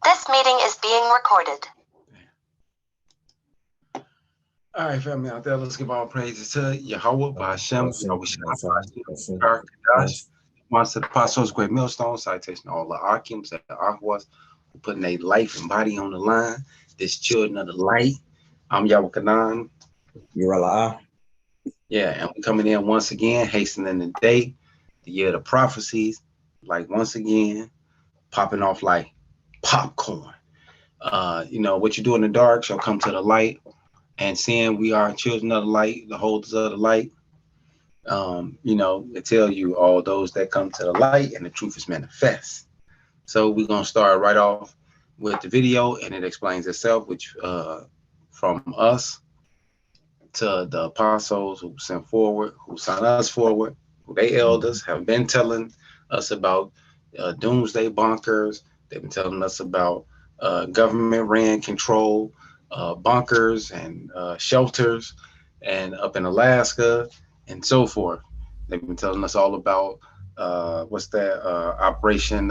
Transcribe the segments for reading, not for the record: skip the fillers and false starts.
This meeting is being recorded. All right, family out there, let's give all praises to Yahweh, Ba'Shem, Once the apostles, great millstone, citation all the Archims and Ahwas who putting their life and body on the line. This children of the light. I'm Yahweh Kanan. You're alive. Yeah, and we're coming in once again, hastening the day, the year of the prophecies, like once again, popping off like popcorn. What you do in the dark shall come to the light. And seeing we are children of the light, the holders of the light, it tell you all those that come to the light and the truth is manifest. So we're going to start right off with the video, and it explains itself, which from us to the apostles who sent forward, who sent us forward, who they elders have been telling us about doomsday bunkers. They've been telling us about government ran control bunkers and shelters, and up in Alaska and so forth. They've been telling us all about Operation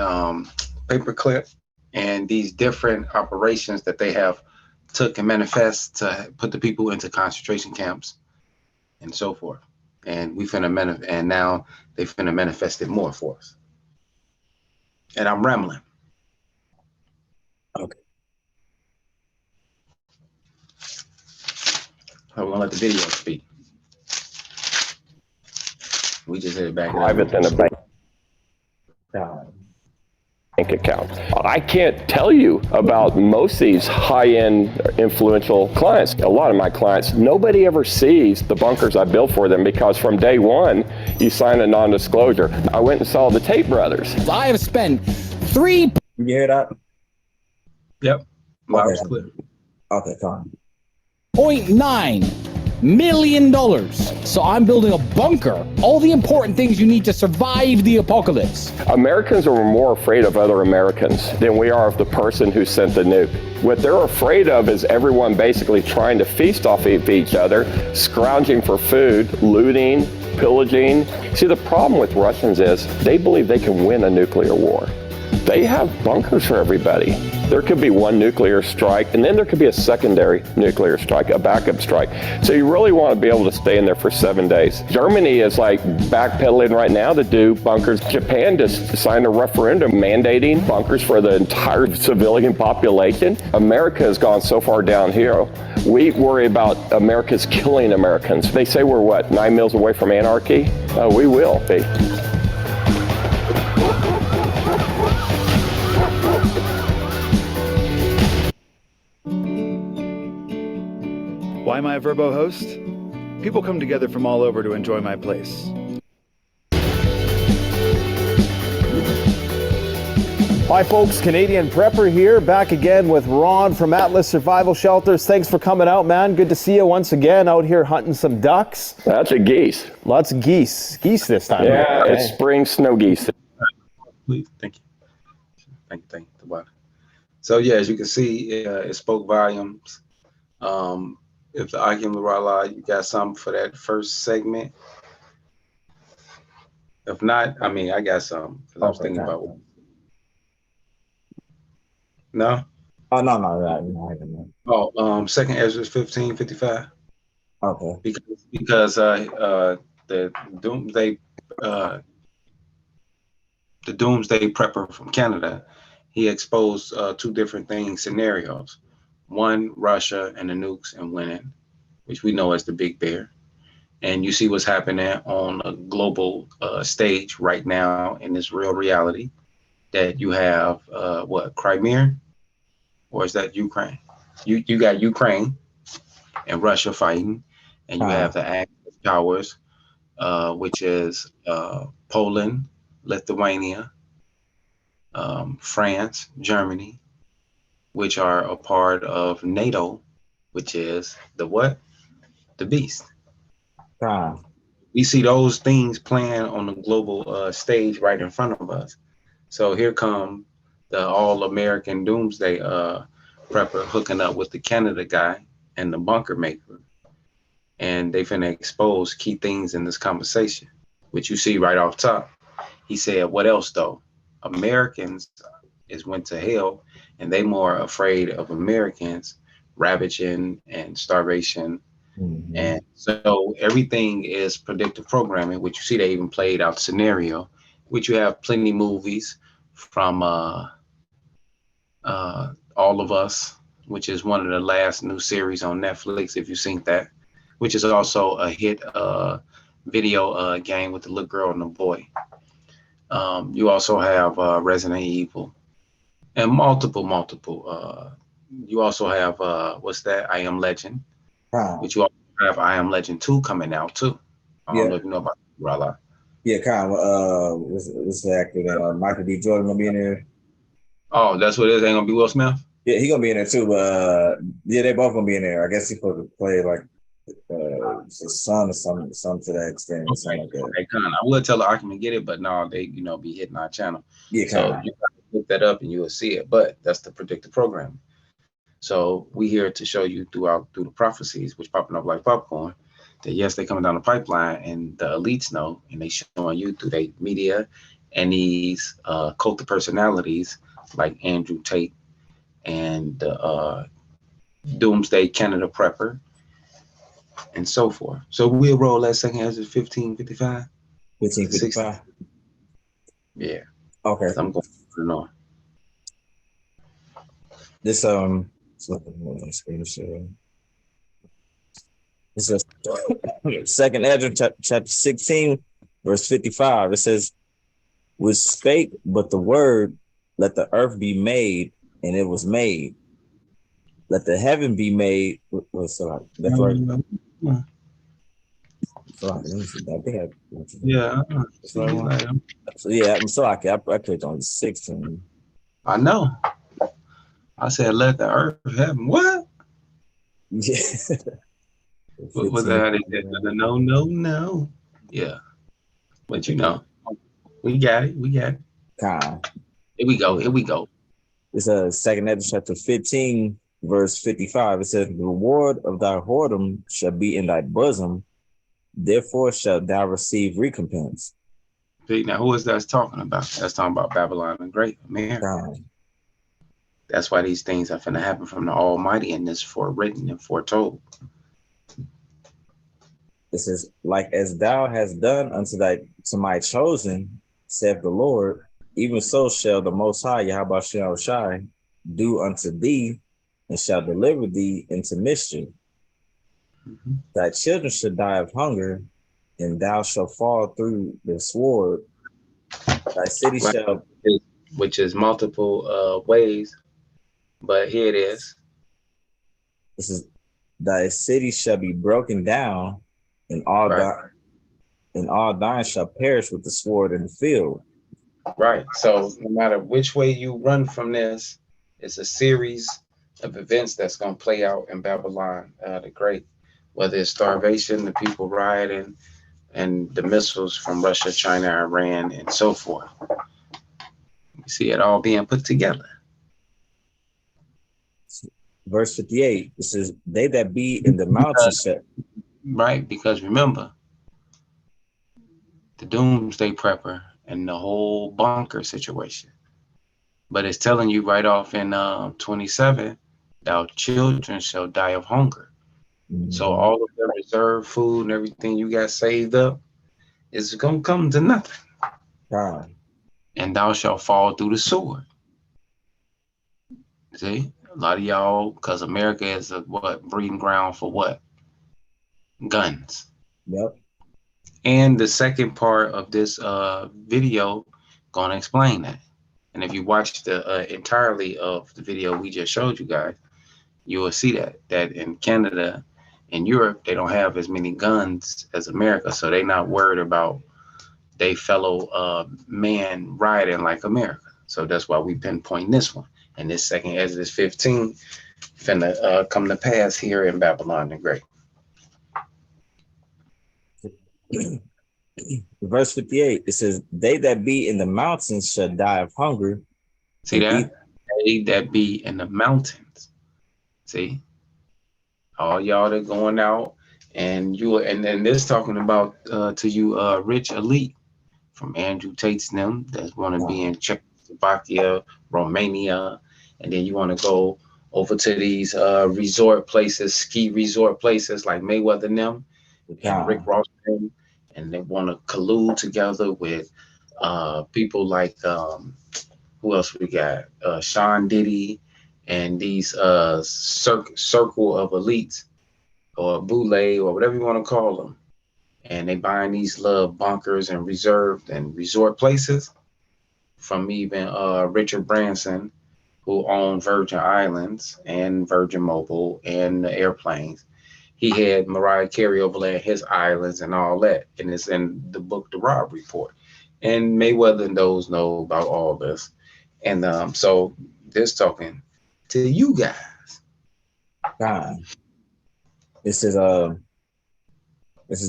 Paperclip, and these different operations that they have took and manifest to put the people into concentration camps and so forth. And and now they finna manifest it more for us. And I'm rambling. Okay. I want to let the video speak. We just hit it back. Private than a bank account. I can't tell you about most of these high-end influential clients. A lot of my clients, nobody ever sees the bunkers I built for them because from day one, you sign a non-disclosure. I went and saw the Tate brothers. I have spent You hear that? Yep. Okay. Okay, fine. $3.9 million. So I'm building a bunker. All the important things you need to survive the apocalypse. Americans are more afraid of other Americans than we are of the person who sent the nuke. What they're afraid of is everyone basically trying to feast off of each other, scrounging for food, looting, pillaging. See, the problem with Russians is they believe they can win a nuclear war. They have bunkers for everybody. There could be one nuclear strike, and then there could be a secondary nuclear strike, a backup strike. So you really want to be able to stay in there for 7 days. Germany is like backpedaling right now to do bunkers. Japan just signed a referendum mandating bunkers for the entire civilian population. America has gone so far downhill. We worry about America's killing Americans. They say we're, 9 miles away from anarchy? We will be. Why am I a Verbo host? People come together from all over to enjoy my place. Hi folks, Canadian Prepper here, back again with Ron from Atlas Survival Shelters. Thanks for coming out, man. Good to see you once again out here hunting some ducks. That's a geese. Lots of geese. Geese this time. Yeah, right? It's spring snow geese. Please, thank you. So yeah, as you can see, it spoke volumes. If the argument you got something for that first segment? If not, I got something because I was thinking about. No. Oh no. Oh, second Ezra 15:55. Okay. Because the doomsday prepper from Canada, he exposed two different scenarios. One, Russia and the nukes and winning, which we know as the Big Bear. And you see what's happening on a global stage right now in this real reality, that you have, Crimea? Or is that Ukraine? You got Ukraine and Russia fighting, and you have the Axis powers, which is Poland, Lithuania, France, Germany, which are a part of NATO, which is the beast. We see those things playing on the global stage right in front of us. So here come the all-American doomsday prepper hooking up with the Canada guy and the bunker maker. And they finna expose key things in this conversation, which you see right off top. He said, what else though? Americans is went to hell, and they more afraid of Americans ravaging and starvation. Mhm. And so everything is predictive programming, which you see they even played out scenario, which you have plenty movies from All of Us, which is one of the last new series on Netflix, if you've seen that, which is also a hit video game with the little girl and the boy. You also have Resident Evil and multiple. You also have what's that? I Am Legend, which you also have I Am Legend 2 coming out too. I don't know if you know about Rala. Yeah, kind of. What's the actor that Michael B. Jordan gonna be in there? Oh, that's what it is. Ain't gonna be Will Smith. Yeah, he gonna be in there too. But yeah, they both gonna be in there. I guess he's supposed to play like his son or something to that extent. Or something like that. Okay, kind of. I would tell her I can get it, but no, they be hitting our channel. Yeah, so you gotta look that up and you will see it. But that's the predictive programming. So we here to show you through the prophecies, which popping up like popcorn, that yes, they coming down the pipeline, and the elites know, and they showing you through their media and these cult of personalities like Andrew Tate and the Doomsday Canada Prepper and so forth. So we'll roll that second as 1555. 1555. Yeah. Okay. So I'm going to put it on. This This is Second Ezra chapter 16, verse 55. It says, "Which spake but the word, let the earth be made, and it was made. Let the heaven be made." That's right. Yeah. So yeah, I'm so I clicked on 16. I know. I said, "Let the earth heaven." What? Yeah. What was that? No. Yeah. But we got it. Here we go. It's Second Ezra chapter 15, verse 55. It says, "The reward of thy whoredom shall be in thy bosom, therefore shalt thou receive recompense." See, now who is that talking about? That's talking about Babylon the Great, America. That's why these things are finna happen from the Almighty, and this forewritten and foretold. It says, "Like as thou hast done to my chosen, saith the Lord, even so shall the Most High, Yahweh Shai, do unto thee, and shall deliver thee into mischief. Mm-hmm. Thy children shall die of hunger, and thou shalt fall through the sword. Thy city shall..." Which is multiple ways, but here it is. This is, "Thy city shall be broken down, and all thine shall perish with the sword in the field." Right. So no matter which way you run from this, it's a series of events that's going to play out in Babylon the Great, whether it's starvation, the people rioting, and the missiles from Russia, China, Iran, and so forth. You see it all being put together. Verse 58, it says, "They that be in the mountains shall..." Right, because remember, the doomsday prepper and the whole bunker situation. But it's telling you right off in 27, "Thou children shall die of hunger." Mm-hmm. So all of the reserve food and everything you got saved up is going to come to nothing. And thou shalt fall through the sword. See, a lot of y'all, because America is a breeding ground for what? Guns. Yep. And the second part of this video gonna explain that. And if you watch the entirely of the video we just showed you guys, you will see that in Canada and Europe, they don't have as many guns as America, so they're not worried about they fellow man rioting like America. So that's why we pinpoint this one. And this second Exodus 15 finna come to pass here in Babylon the Great. Verse 58, it says, "They that be in the mountains shall die of hunger." See that? They that be in the mountains. See? All y'all that going out and then this talking about to you rich elite from Andrew Tate's them that's want to be in Czechoslovakia, Romania, and then you want to go over to these resort places, ski resort places like Mayweather and them, and Rick Ross and they want to collude together with people like who else we got? Sean Diddy and these circle of elites or boule or whatever you want to call them. And they buying these little bunkers and reserved and resort places from even Richard Branson, who owned Virgin Islands and Virgin Mobile and the airplanes. He had Mariah Carey over there, his islands and all that. And it's in the book, The Rob Report. And Mayweather and those know about all this. And so this talking to you guys. God. This is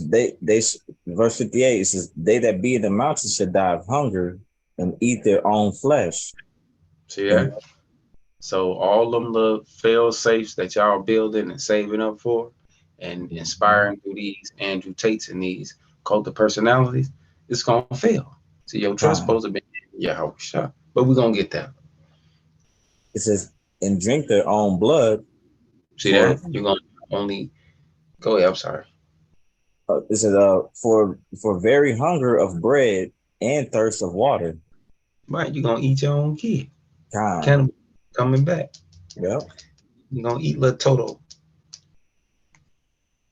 they verse 58. It says, "They that be in the mountains shall die of hunger and eat their own flesh." See that? So all them little fail safes that y'all building and saving up for and inspiring through these Andrew Tates and these cult of personalities, it's gonna fail. So your trust supposed to be Yahweh, but we're gonna get that. It says, "And drink their own blood." See that? You're gonna only go ahead. I'm sorry. It says, for very hunger of bread and thirst of water. Right, you're gonna eat your own kid. Kind coming back. Yep. You're gonna eat little Toto.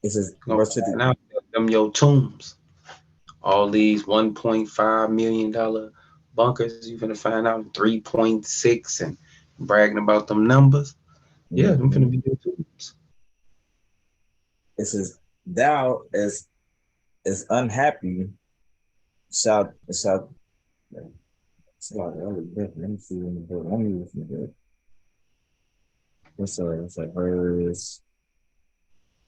It says, verse 50. Now them your tombs. All these $1.5 million bunkers, you're gonna find out 3.6 and bragging about them numbers. Yeah, them gonna be your tombs. It says, "Thou as unhappy shalt." Let me see in the book. Let me listen to it. It's like verse.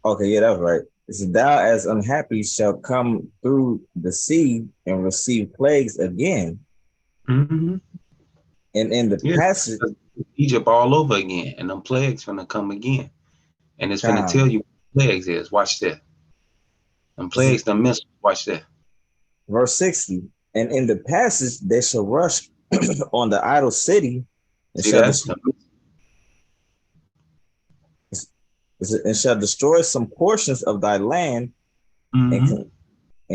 Okay, yeah, that's right. It says, "Thou as unhappy shalt come through the sea and receive plagues again." Mm-hmm. And in the passage, Egypt all over again, and them plagues gonna come again, and it's gonna tell you what plagues is. Watch that. Them plagues, them missiles. Watch that. Verse 60. "And in the passage they shall rush on the idol city and shall destroy some portions of thy land, and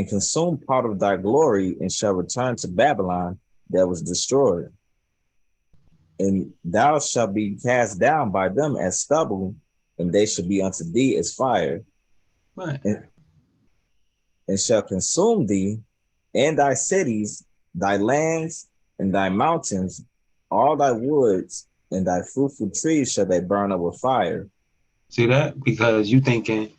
consume part of thy glory, and shall return to Babylon that was destroyed. And thou shalt be cast down by them as stubble, and they shall be unto thee as fire, right. and shall consume thee and thy cities, thy lands, and thy mountains, all thy woods, and thy fruitful trees shall they burn up with fire." See that? Because you thinking,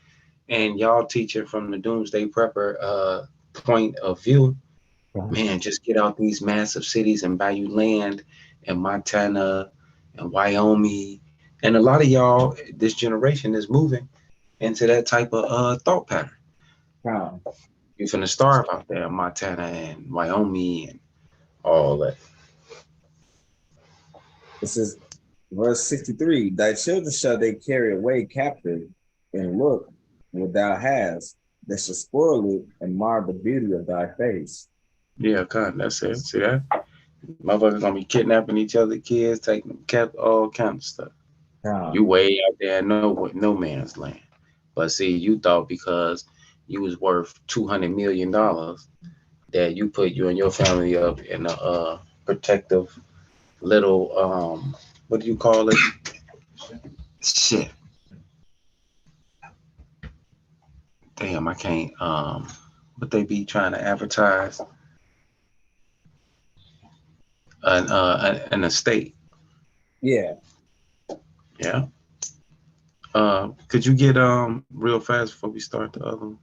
and y'all teaching from the Doomsday Prepper point of view, man, just get out these massive cities and buy you land in Montana and Wyoming. And a lot of y'all, this generation is moving into that type of thought pattern. Wow. You're finna starve out there in Montana and Wyoming and all that. It says, verse 63, "Thy children shall they carry away captive, and look what thou hast, that shall spoil it and mar the beauty of thy face." Yeah, that's it. See that? Motherfuckers gonna be kidnapping each other, kids, taking them kept all kind of stuff. You way out there, no man's land. But see, you thought because you was worth $200 million that you put you and your family up in a protective little what do you call it? Shit. Damn, I can't what they be trying to advertise? An estate. Yeah. Yeah. Could you get real fast before we start the other one?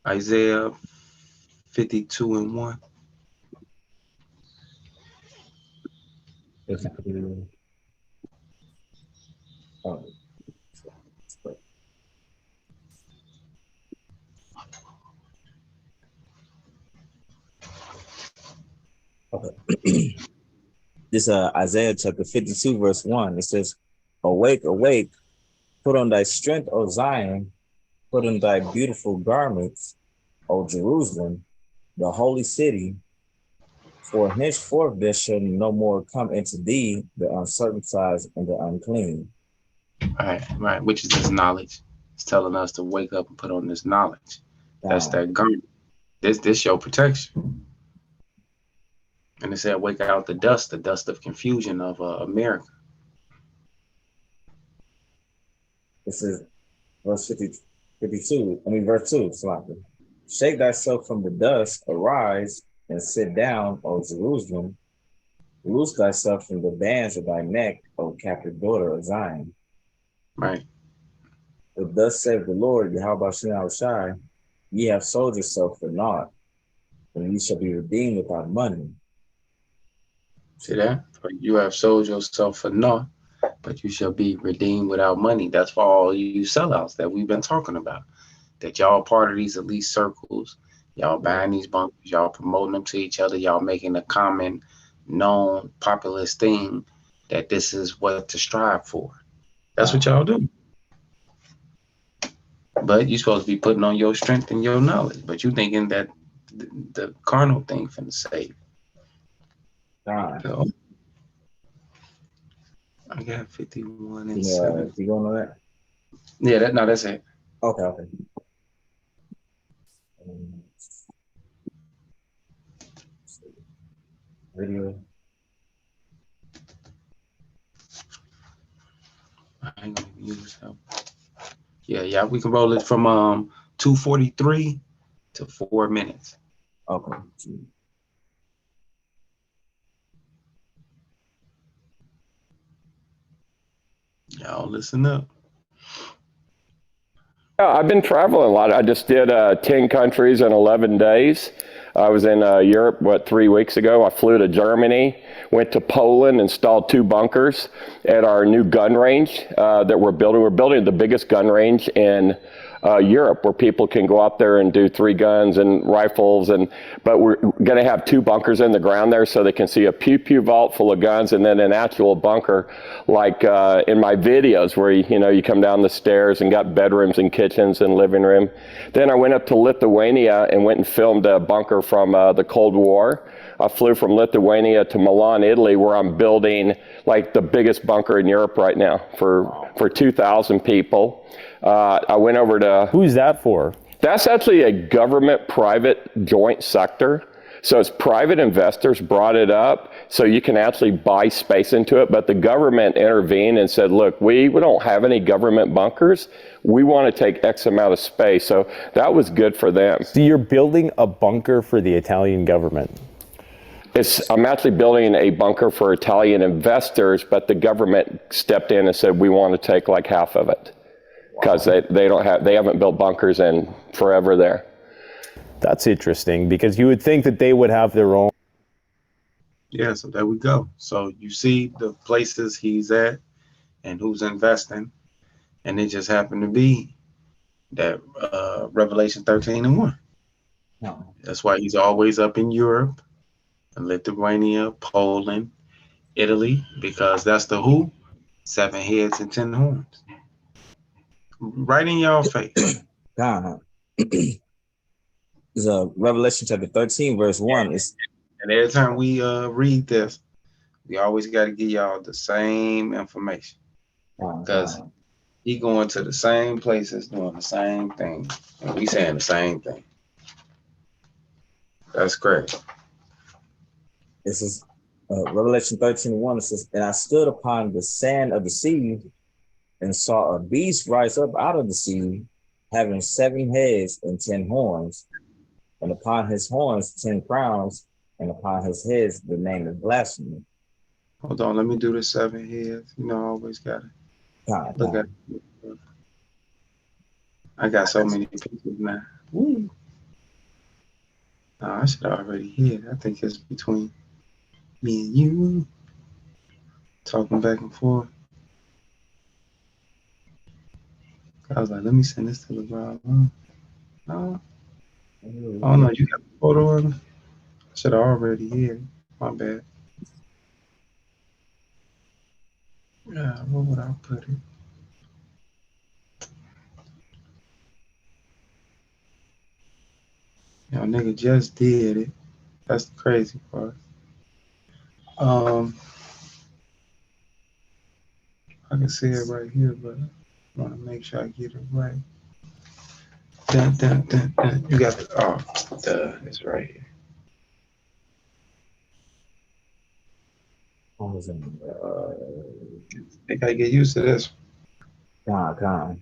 Isaiah 52:1. Okay. This Isaiah chapter 52 verse 1. It says, "Awake, awake, put on thy strength, O Zion, put on thy beautiful garments, O Jerusalem, the holy city. For henceforth there shall no more come into thee the uncircumcised and the unclean. Right, which is this knowledge. It's telling us to wake up and put on this knowledge. That's that garment. This your protection. And it said, wake out the dust of confusion of America. This is verse 52. Verse 2. Slacker. Shake thyself from the dust, arise and sit down, O Jerusalem. Loose thyself from the bands of thy neck, O captive daughter of Zion. Right. But thus saith the Lord, Yahweh Shai, ye have sold yourself for naught, and ye shall be redeemed without money. See that? For you have sold yourself for naught, but you shall be redeemed without money. That's for all you sellouts that we've been talking about. That y'all part of these elite circles, y'all buying these bunkers, y'all promoting them to each other, y'all making a common, known, populist thing that this is what to strive for. That's what y'all do. But you're supposed to be putting on your strength and your knowledge. But you thinking that the carnal thing finna save. So, I got 51 and 7. You going on that? Yeah, that's it. Okay. Video. I ain't gonna use that. Yeah, we can roll it from 2:43 to 4 minutes. Okay. Y'all listen up. Yeah, I've been traveling a lot. I just did 10 countries in 11 days. I was in Europe, 3 weeks ago. I flew to Germany, went to Poland, installed 2 bunkers at our new gun range that we're building. We're building the biggest gun range in Europe, where people can go out there and do 3 guns and rifles. But we're going to have 2 bunkers in the ground there, so they can see a pew vault full of guns, and then an actual bunker, like in my videos, where you come down the stairs and got bedrooms and kitchens and living room. Then I went up to Lithuania and went and filmed a bunker from the Cold War. I flew from Lithuania to Milan, Italy, where I'm building like the biggest bunker in Europe right now for 2,000 people. I went over to... Who's that for? That's actually a government-private joint sector. So it's private investors brought it up, so you can actually buy space into it. But the government intervened and said, look, we don't have any government bunkers. We want to take X amount of space. So that was good for them. So you're building a bunker for the Italian government? I'm actually building a bunker for Italian investors, but the government stepped in and said, we want to take like half of it. Because they haven't built bunkers in forever there. That's interesting, because you would think that they would have their own. Yeah, so there we go. So you see the places he's at and who's investing, and it just happened to be that Revelation 13:1. No. That's why he's always up in Europe, and Lithuania, Poland, Italy, because that's the who? 7 heads and 10 horns. Right in y'all face. God. It's Revelation chapter 13, verse 1. And every time we read this, we always got to give y'all the same information. Because he going to the same places, doing the same thing. And we saying the same thing. That's great. This is Revelation 13:1. It says, and I stood upon the sand of the sea and saw a beast rise up out of the sea, having 7 heads and 10 horns, and upon his horns 10 crowns, and upon his heads the name of blasphemy. Hold on, let me do the 7 heads. I always got it. Look at it. I got so many pieces now. Woo. Oh, I should already hear it. I think it's between me and you, talking back and forth. I was like, let me send this to LeBron. No. Oh no, you got the photo of it? I should have already heard it. My bad. Yeah, where would I put it? Yo, nigga just did it. That's the crazy part. I can see it right here, but I want to make sure I get it right. Dun, dun, dun, dun. You got it's right here. They gotta get used to this. Con.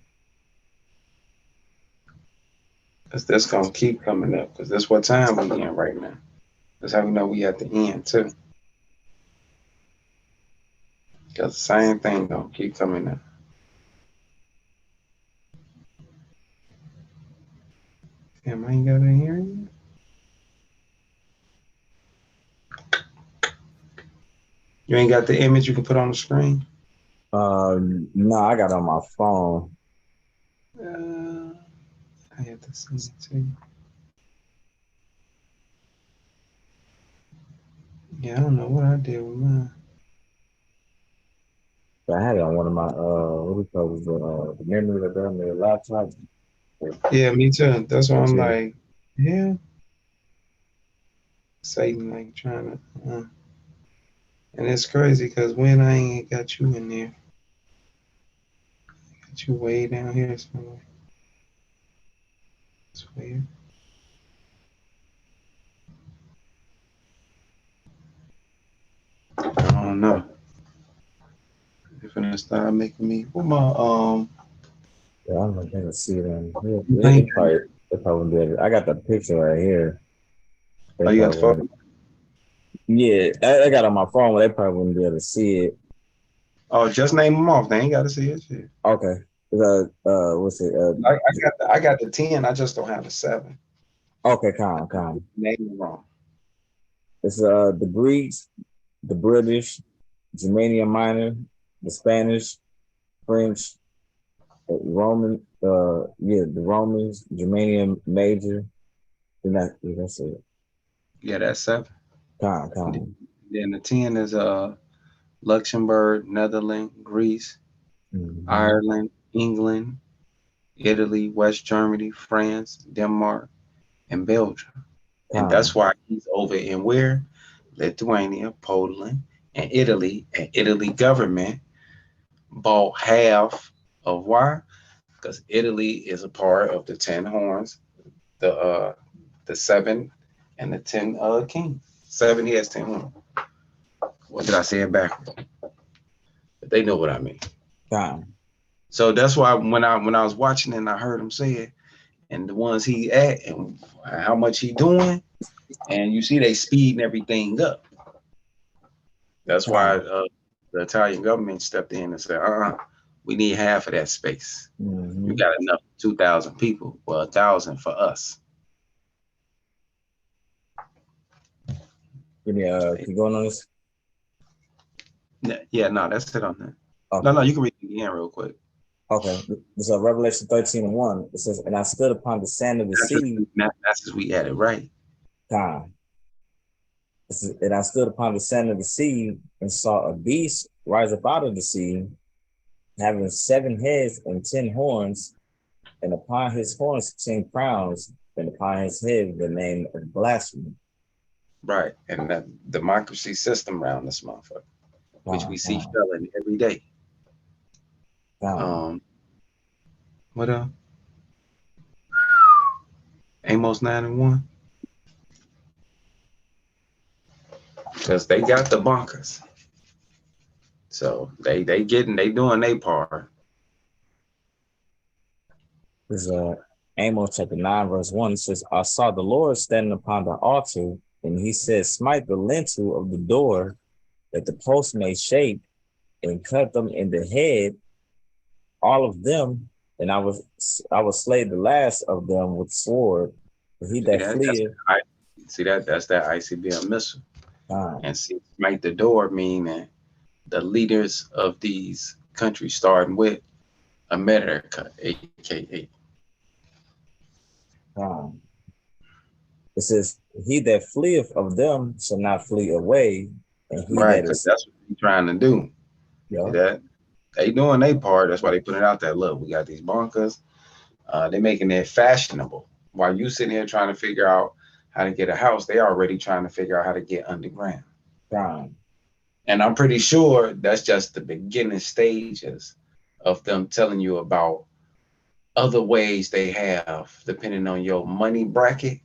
Cause that's gonna keep coming up. Cause that's what time we in right now. That's how we know we at the end too. Cause the same thing gonna keep coming up. Damn, I ain't got it here yet. You ain't got the image you can put on the screen? No, I got it on my phone. I have to send it to you. Yeah, I don't know what I did with mine. I had it on one of my what do you call it, the memory that on the laptop. Yeah, me too. That's why I'm like, yeah. Satan like trying to and it's crazy because when I ain't got you in there. Got you way down here somewhere. It's weird. I don't know. They're gonna start making me what my Yeah, I'm not gonna see them. I They probably did. I got the picture right here. They you got the probably phone? Yeah, I got it on my phone, but they probably wouldn't be able to see it. Oh, just name them off. They ain't gotta see it. Shit. Okay. What's it? I got the 10, I just don't have the 7. Okay, calm. Name them wrong. It's the Greeks, the British, Germania Minor, the Spanish, French, Roman, the Romans, Germania Major. That's it. Yeah, that's 7. Calm. Then the 10 is Luxembourg, Netherlands, Greece, Ireland, England, Italy, West Germany, France, Denmark, and Belgium. And that's why he's over in where? Lithuania, Poland, and Italy. And Italy government bought half of why? Because Italy is a part of the 10 horns, the 7 and the 10 kings. 7, he has 10 horns. What did I say it backwards? But they know what I mean. So that's why when I was watching it and I heard him say it, and the ones he at and how much he doing, and you see they speeding everything up. That's why the Italian government stepped in and said, we need half of that space. You got enough 2,000 people, well, 1,000 for us. Give me keep going on this. Yeah, no, that's it on that. Okay. No, you can read it again real quick. Okay, this is Revelation 13:1. It says, "And I stood upon the sand of the sea." That's as we had it right. And I stood upon the sand of the sea and saw a beast rise up out of the sea, having 7 heads and 10 horns, and upon his horns 10 crowns, and upon his head the name of blasphemy. Right, and that democracy system around this motherfucker, which we see failing every day. What else? Amos 9:1. Because they got the bunkers. So they doing their part. This is Amos chapter 9:1. It says, "I saw the Lord standing upon the altar, and he said, Smite the lintel of the door, that the post may shake, and cut them in the head, all of them, and I will slay the last of them with sword. But he that fleeth." That's that ICBM missile. And see, smite the door meaning the leaders of these countries, starting with America, aka. It says, "He that fleeth of them shall not flee away." And he right, because that's what he's trying to do. Yeah. That they doing their part. That's why they put it out there. Look, we got these bunkers. They're making it fashionable. While you sitting here trying to figure out how to get a house, they already trying to figure out how to get underground. And I'm pretty sure that's just the beginning stages of them telling you about other ways they have, depending on your money bracket.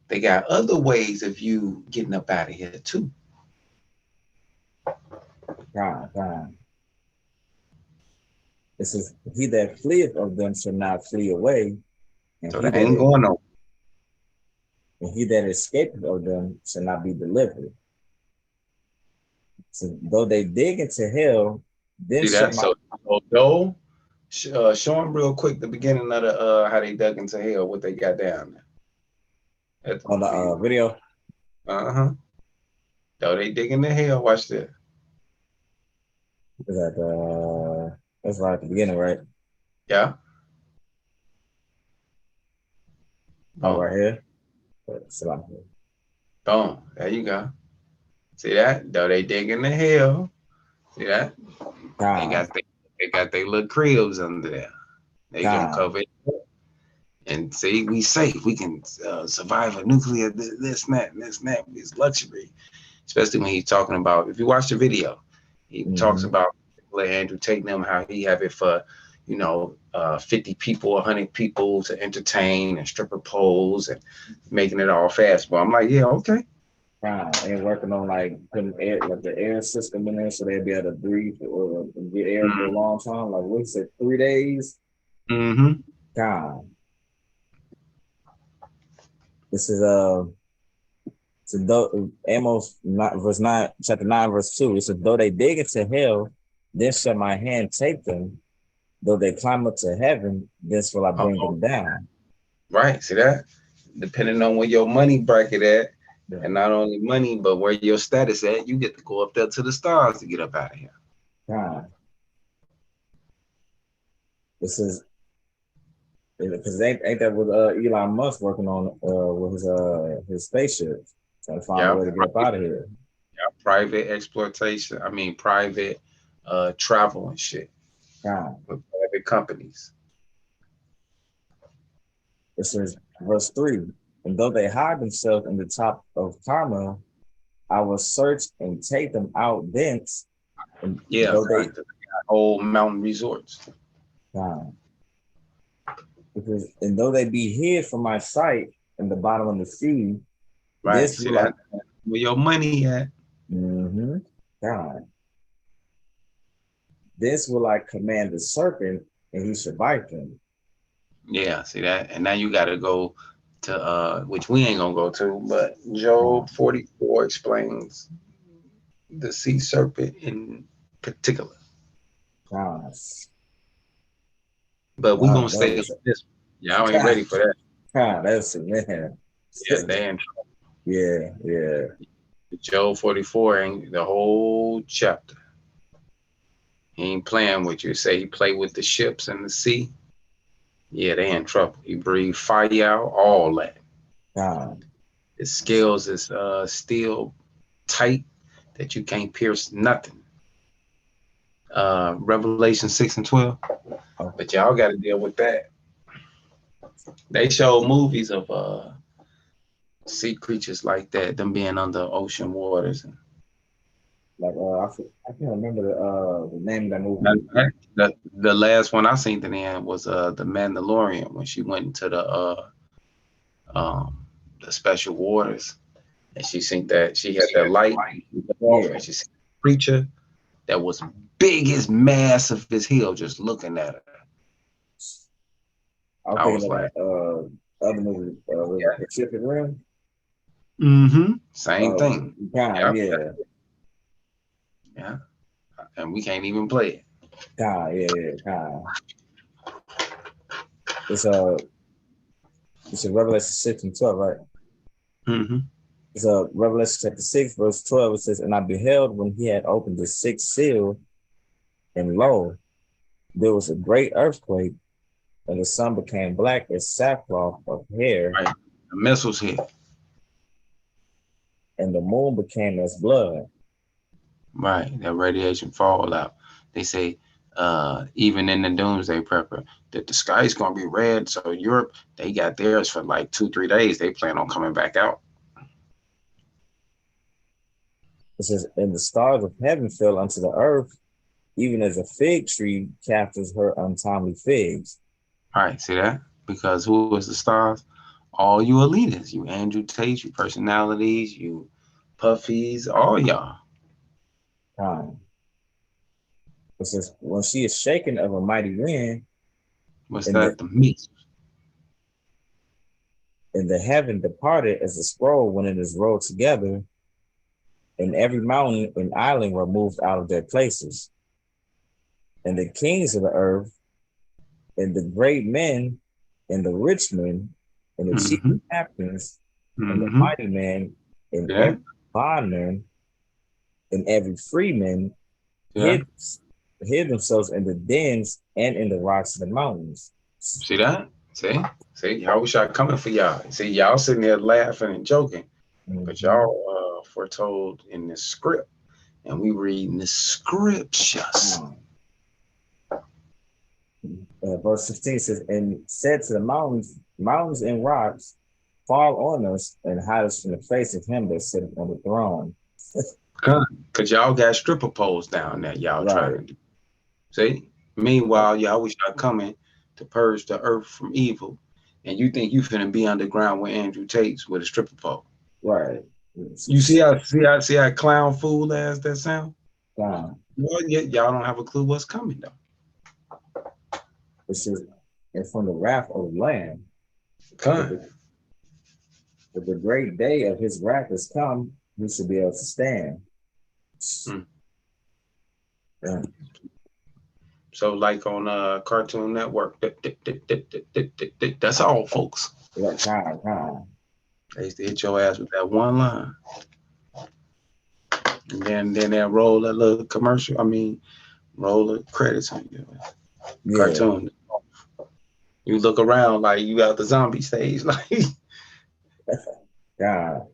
They got other ways of you getting up out of here too. God. This is he that fleeth of them shall not flee away, and So that ain't going on. and he that escapeth of them shall not be delivered. So though they dig into hell, then See shall that? my So though, show them real quick the beginning of the how they dug into hell, what they got down there. on the video. Though they dig into hell, watch this. Is that that's right at the beginning, right? Yeah. Oh, right here. Boom. There you go. See that? Though they dig into hell. See that? They got their little cribs under there. They gonna cover it. And see, we safe. We can survive a nuclear this and that. It's luxury. Especially when he's talking about, if you watch the video, he talks about Andrew Tate and them, how he have it for, 50 people, 100 people to entertain and stripper poles and making it all fast. But I'm like, yeah, okay. And working on like putting air, like the air system in there, so they'll be able to breathe or get air for a long time. Like what you said, 3 days. God, this is Amos verse 9, chapter 9, verse 2. It says, though they dig into hell, then shall my hand take them. Though they climb up to heaven, this will I bring them down. Right. See that? Depending on where your money bracket at, and not only money, but where your status at, you get to go up there to the stars to get up out of here. God. This is because ain't that what Elon Musk working on with his spaceship, trying to find a way to get up out of here. Yeah, private exploitation. I mean, private travel and shit. With private companies. This is verse 3. And though they hide themselves in the top of Carmel, I will search and take them out thence. And though they whole mountain resorts. Because and though they be hid from my sight in the bottom of the sea, right? See that? Where your money at? God. This will I command the serpent, and he shall bite them. Yeah, see that? And now you got to go to which we ain't gonna go to, but Job 44 explains the sea serpent in particular. But we're gonna stay on this. Y'all ain't ready for that. That's it, man. Yeah, they in trouble. Yeah. Job 44 ain't the whole chapter. He ain't playing with you. Say he played with the ships and the sea. Yeah, they in trouble. He breathed fire out, all that. His scales is still tight that you can't pierce nothing. Revelation 6 and 12. But y'all got to deal with that. They show movies of sea creatures like that, them being under ocean waters. And like I can't remember the name of that movie. The last one I seen the end was the Mandalorian, when she went into the special waters, and she seen that she had that light, and she seen a creature that was big as massive as hell just looking at her. I was like, other movie, Pacific Rim. Same thing. Yeah. And we can't even play it. It's a Revelation 6 and 12, right? It's a Revelation chapter 6, verse 12. It says, and I beheld when he had opened the sixth seal, and lo, there was a great earthquake, and the sun became black as sackcloth of hair. Right. The missiles hit. And the moon became as blood. Right. That radiation fallout. They say, even in the doomsday prepper, that the sky is going to be red. So Europe, they got theirs for like 2-3 days. They plan on coming back out. It says, and the stars of heaven fell unto the earth, even as a fig tree captures her untimely figs. All right, see that? Because who was the stars? All you elitists, you Andrew Tate, you personalities, you puffies, all y'all. It says, when she is shaken of a mighty wind, What's and that? The meat. the heaven departed as a scroll when it is rolled together, and every mountain and island were moved out of their places. And the kings of the earth, and the great men, and the rich men, and the chief captains, and the mighty men, and every bondman, and every freeman hid themselves in the dens and in the rocks of the mountains. See that? See, y'all wish I coming for y'all. See, y'all sitting there laughing and joking, but y'all foretold in the script, and we reading the scriptures. Verse 15 says, and said to the mountains and rocks, fall on us and hide us from the face of him that sitteth on the throne. Because y'all got stripper poles down there, y'all trying to do. See? Meanwhile, y'all wish I coming to purge the earth from evil, and you think you finna be underground with Andrew Tate's with a stripper pole. Right. You see how clown fool ass that sound? Wow. Well, y'all don't have a clue what's coming though. It says, and from the wrath of the Lamb, but the great day of his wrath is come, he should be able to stand. Yeah. So like on Cartoon Network, that's all, folks. They used to hit your ass with that one line. And then they'll roll that little commercial. Roll the credits on you. Yeah. Cartoon. You look around like you got the zombie stage, like. God.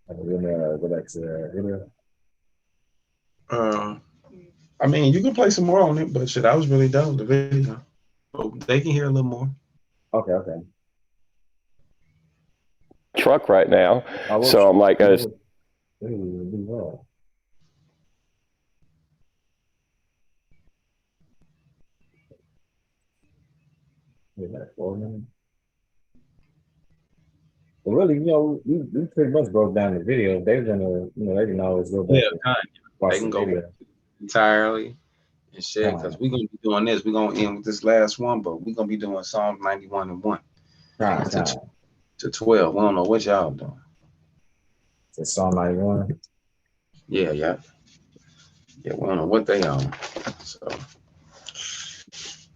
Go back to the you can play some more on it, but shit, I was really done with the video. But they can hear a little more. Okay. Truck right now. So I'm like, Well, really, we pretty much broke down the video. They're gonna, they can always go back. They can go back entirely and shit, because we're gonna be doing this. We're gonna end with this last one, but we're gonna be doing Psalms 91 and 1 to 12. We don't know what y'all doing. To Psalm 91. Yeah. We don't know what they on. So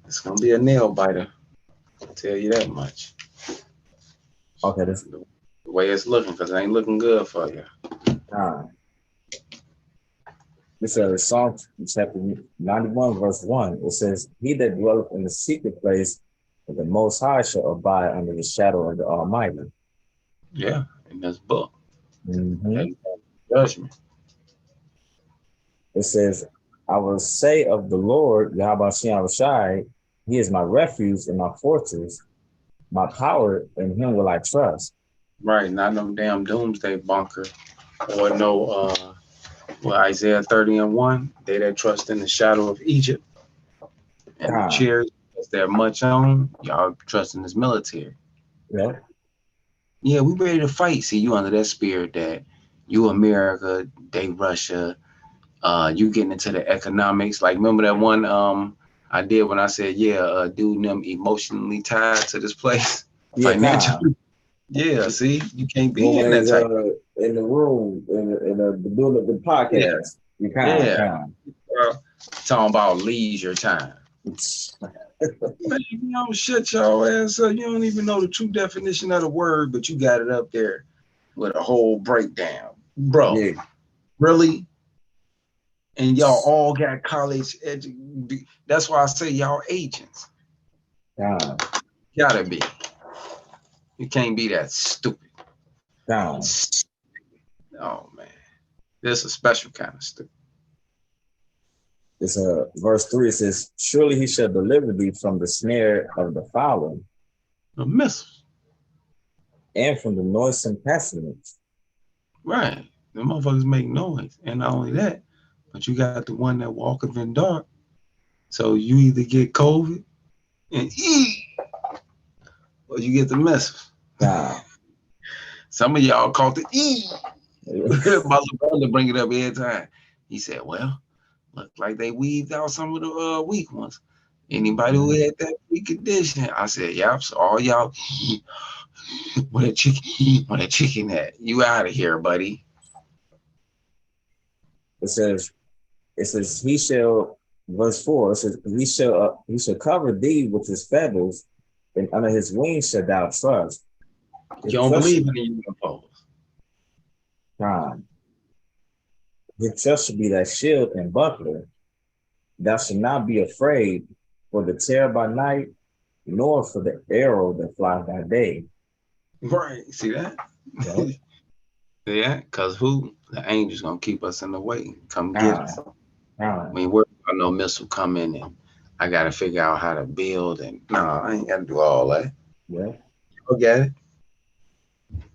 it's gonna be a nail biter. I'll tell you that much. Okay, this the way it's looking, because it ain't looking good for you. This is Psalm chapter 91, verse 1. It says, he that dwelleth in the secret place of the Most High shall abide under the shadow of the Almighty. Yeah, in this book. Judgment. It says, I will say of the Lord, Yahweh Shai, he is my refuge and my fortress, my power, in him will I trust. Right, not no damn doomsday bunker or no Isaiah 30 and 1. They that trust in the shadow of Egypt and the cheers because they're much on. Y'all trust in this military. Yeah, we ready to fight. See, you under that spirit that you America, they Russia, you getting into the economics. Like, remember that one I did when I said, dude, them emotionally tied to this place. Financially. Yeah, see, you can't be in that type. In the room, in the podcast. Talking about leisure time. Man, you don't shut your ass up. You don't even know the true definition of the word, but you got it up there with a whole breakdown. Bro, really? And y'all all got college education. That's why I say y'all agents. Gotta be. You can't be that stupid. Oh, man. This is a special kind of stupid. It's verse 3. It says, surely he shall deliver thee from the snare of the fowler, the missiles, and from the noisome pestilence. Right. The motherfuckers make noise. And not only that, but you got the one that walketh in dark. So you either get COVID and or you get the message. Nah. Some of y'all caught the My little brother bring it up every time. He said, well, look like they weaved out some of the weak ones. Anybody who had that weak condition, I said, yep, so all y'all where the chicken at? You out of here, buddy. It says, he shall, verse 4, it says, he shall cover thee with his feathers, and under his wings shall thou trust. You don't believe in the UFOs. God. His trust shall be thy shield and buckler. Thou shalt not be afraid for the terror by night, nor for the arrow that flies by day. Right. See that? Right. Yeah, because who? The angels gonna keep us in the way. Come get us. I mean, where no missile coming and I gotta figure out how to build and no, I ain't gotta do all that. Yeah. Okay.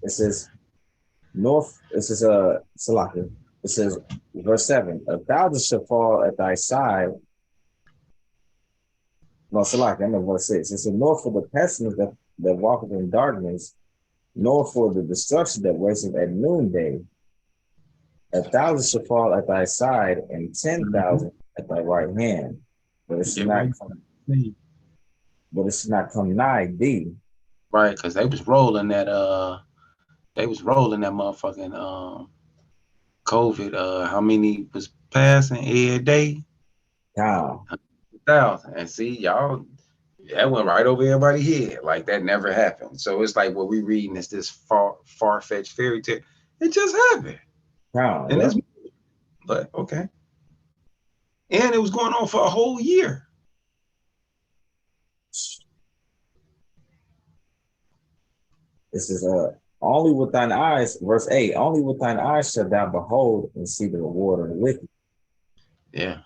It says Salaka. It says, verse 7, 1,000 shall fall at thy side. No, Salaka, I know verse 6. It says, nor for the pestilence that walketh in darkness, nor for the destruction that wasteth at noonday. 1,000 shall fall at thy side, and 10,000 at thy right hand. But it should not come nigh thee. Right, because they was rolling that motherfucking COVID. How many was passing every day? 1,000. And see, y'all, that went right over everybody's head. Like that never happened. So it's like what we reading is this far-fetched fairy tale. It just happened. But okay. And it was going on for a whole year. This is only with thine eyes, verse 8, only with thine eyes shalt thou behold and see the reward of the wicked. Yeah.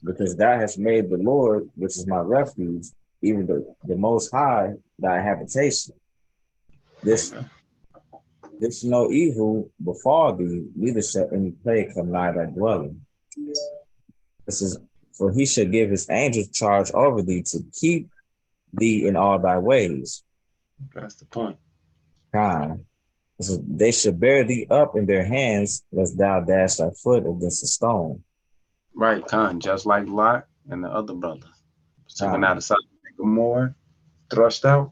Because thou hast made the Lord, which is my refuge, even the Most High, thy habitation. This no evil befall thee, neither shall any plague come nigh thy dwelling. This is, for he shall give his angels charge over thee to keep thee in all thy ways. That's the point. God. So they shall bear thee up in their hands, lest thou dash thy foot against a stone. Right, Khan, just like Lot and the other brothers. Taken out of Sodom and Gomorrah, thrust out.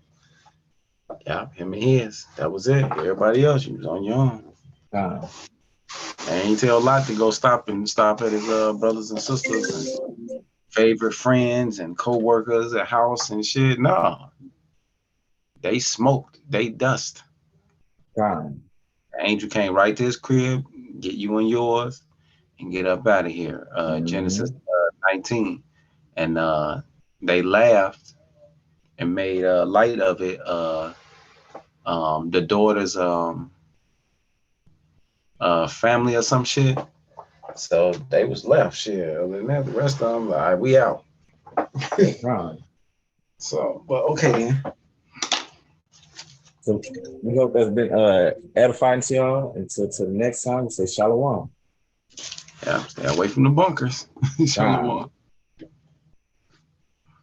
Yeah, him and his. That was it. Everybody else, you was on your own. And ain't tell Lot to go stop at his brothers and sisters and favorite friends and co-workers at house and shit. No. They smoked. They dust. The angel came right to his crib, get you and yours, and get up out of here. Genesis 19. And they laughed and made light of it. The daughter's family or some shit. So they was left. Shit. Other than that, the rest of them, like, we out. So, but okay then. So we hope that's been edifying to y'all. Until the next time, we say shalom. Yeah, stay away from the bunkers. Shalom.